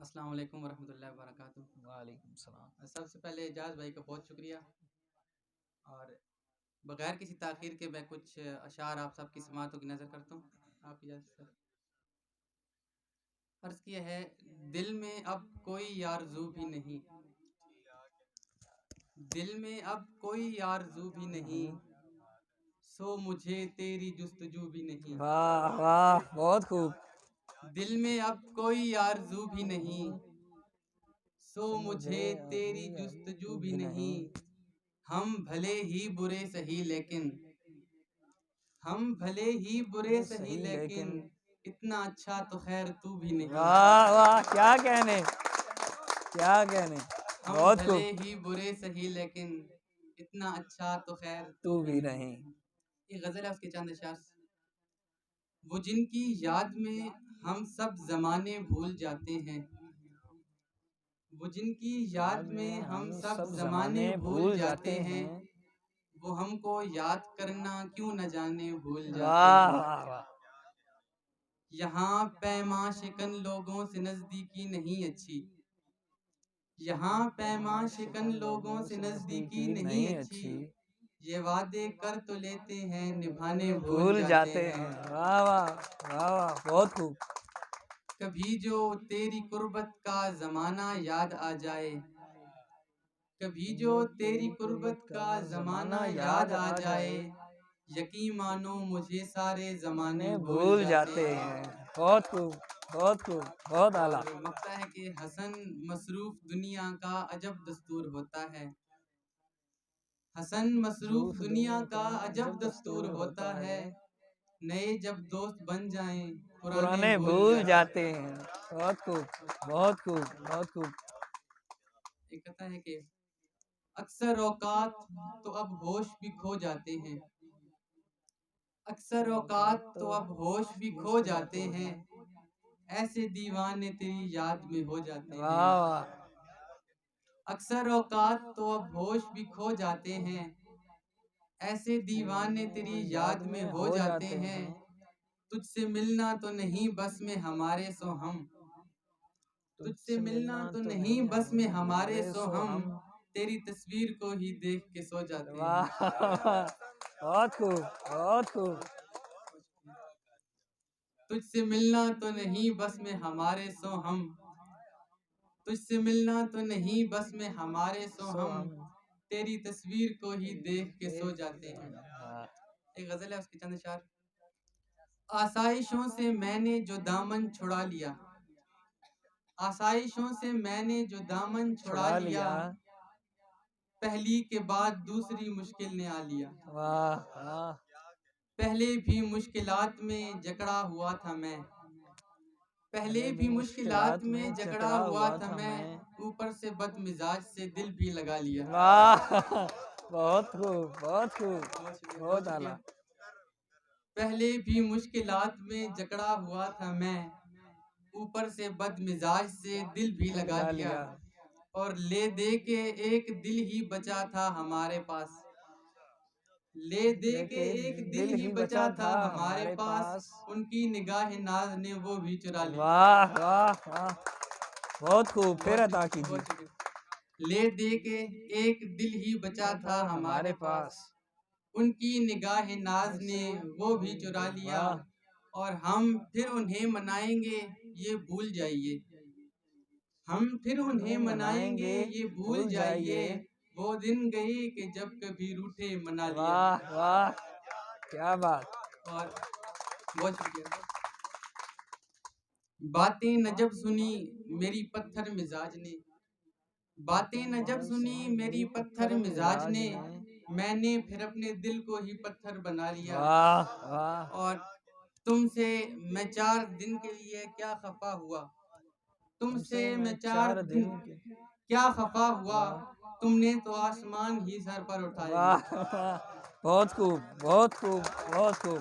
السلام علیکم ورحمۃ اللہ وبرکاتہ۔ وعلیکم السلام۔ سب سے پہلے اعجاز بھائی کا بہت شکریہ، اور بغیر کسی تاخیر کے میں کچھ اشعار آپ سب کی سماعتوں کی نظر کرتا ہوں، آپ اجازت سے۔ عرض کیا ہے، دل میں اب کوئی آرزو بھی نہیں، دل میں اب کوئی آرزو بھی نہیں، سو مجھے تیری جستجو بھی نہیں۔ واہ واہ، بہت خوب۔ دل میں اب کوئی آرزو بھی نہیں، سو مجھے تیری جستجو بھی نہیں۔ ہم بھلے ہی برے سہی لیکن، ہم بھلے ہی برے سہی لیکن، اتنا اچھا تو خیر تو بھی نہیں۔ واہ واہ، کیا کہنے، کیا کہنے، ہم بہت بھلے خوب۔ ہی برے سہی لیکن، اتنا اچھا تو خیر تو بھی نہیں۔ یہ غزل ہے اس کے چند اشعار سے۔ وہ جن کی یاد میں ہم سب زمانے بھول جاتے ہیں، وہ جن کی یاد میں ہم سب زمانے بھول جاتے ہیں، وہ ہم کو یاد کرنا کیوں نہ جانے بھول جاتے واہ ہیں۔ واہ واہ۔ یہاں پیماں شکن لوگوں سے نزدیکی نہیں اچھی، یہاں پیماں شکن لوگوں سے نزدیکی نہیں اچھی، یہ وعدے کر تو لیتے ہیں نبھانے بھول جاتے ہیں۔ واہ واہ واہ واہ، بہت خوب۔ کبھی جو تیری قربت کا زمانہ یاد آ جائے، کبھی جو تیری قربت کا زمانہ یاد آ جائے، یقین مانو مجھے سارے زمانے بھول جاتے ہیں۔ بہت خوب، بہت خوب، بہت اعلیٰ۔ اور مقطع ہے کہ حسن مصروف دنیا کا عجب دستور ہوتا ہے، حسن مصروف دنیا کا عجب دستور ہوتا ہے، نئے جب دوست بن جائیں پرانے بھول جاتے ہیں۔ بہت خوب، بہت خوب، بہت خوب۔ ایک کہتا ہے کہ اکثر اوقات تو اب ہوش بھی کھو جاتے ہیں، اکثر اوقات تو اب ہوش بھی کھو جاتے ہیں، ایسے دیوانے تیری یاد میں ہو جاتے ہیں۔ واہ واہ۔ اکثر اوقات تو اب ہوش بھی کھو جاتے ہیں، ایسے دیوانے تیری یاد میں ہو جاتے ہیں، تجھ سے ملنا تو نہیں بس میں ہمارے سو ہم، تجھ سے ملنا تو نہیں بس میں ہمارے سو ہم، تیری تصویر کو ہی دیکھ کے سو جاتے ہیں۔ واہ واہ، بہت خوب، بہت خوب۔ تجھ سے ملنا تو نہیں بس میں ہمارے سو ہم، تجھ سے ملنا تو نہیں بس میں ہمارے سو ہم، تیری تصویر کو ہی دیکھ کے سو جاتے ہیں۔ ایک غزل ہے اس کے چند اشعار۔ آسائشوں سے میں نے جو دامن چھڑا لیا، آسائشوں سے میں نے جو دامن چھڑا لیا، پہلی کے بعد دوسری مشکل نے آ لیا۔ واہ واہ۔ پہلے بھی مشکلات میں جکڑا ہوا تھا میں، پہلے بھی مشکلات میں جکڑا ہوا تھا میں، اوپر سے بد مزاج سے دل بھی لگا لیا۔ واہ، بہت خوب، بہت خوب، بہت اعلیٰ۔ پہلے بھی مشکلات میں جکڑا ہوا تھا میں، اوپر سے بد مزاج سے دل بھی لگا لیا، اور لے دے کے ایک دل ہی بچا تھا ہمارے پاس، لے دے کے ایک دل ہی بچا تھا ہمارے پاس، ان کی نگاہ ناز نے وہ بھی چرا لیا۔ واہ واہ واہ، بہت خوب، پھر عطا کیجیے۔ لے دے کے ایک دل ہی بچا تھا ہمارے پاس، ان کی نگاہ ناز نے وہ بھی چرا لیا، اور ہم پھر انہیں منائیں گے یہ بھول جائیے، ہم پھر انہیں منائیں گے یہ بھول جائیے، وہ دن گئی کہ جب کبھی روٹھے منا لیا۔ واہ واہ، کیا بات۔ اور بہت شکریہ۔ باتیں نہ جب سنی میری پتھر مزاج نے، باتیں نہ جب سنی میری پتھر مزاج نے، میں نے پھر اپنے دل کو ہی پتھر بنا لیا۔ واہ واہ۔ اور تم سے میں 4 دن کے لیے کیا خفا ہوا، تم سے میں 4 دن کیا خفا ہوا، تم نے تو آسمان ہی سر پر اٹھا لیا۔ واہ واہ، بہت خوب، بہت خوب، بہت خوب۔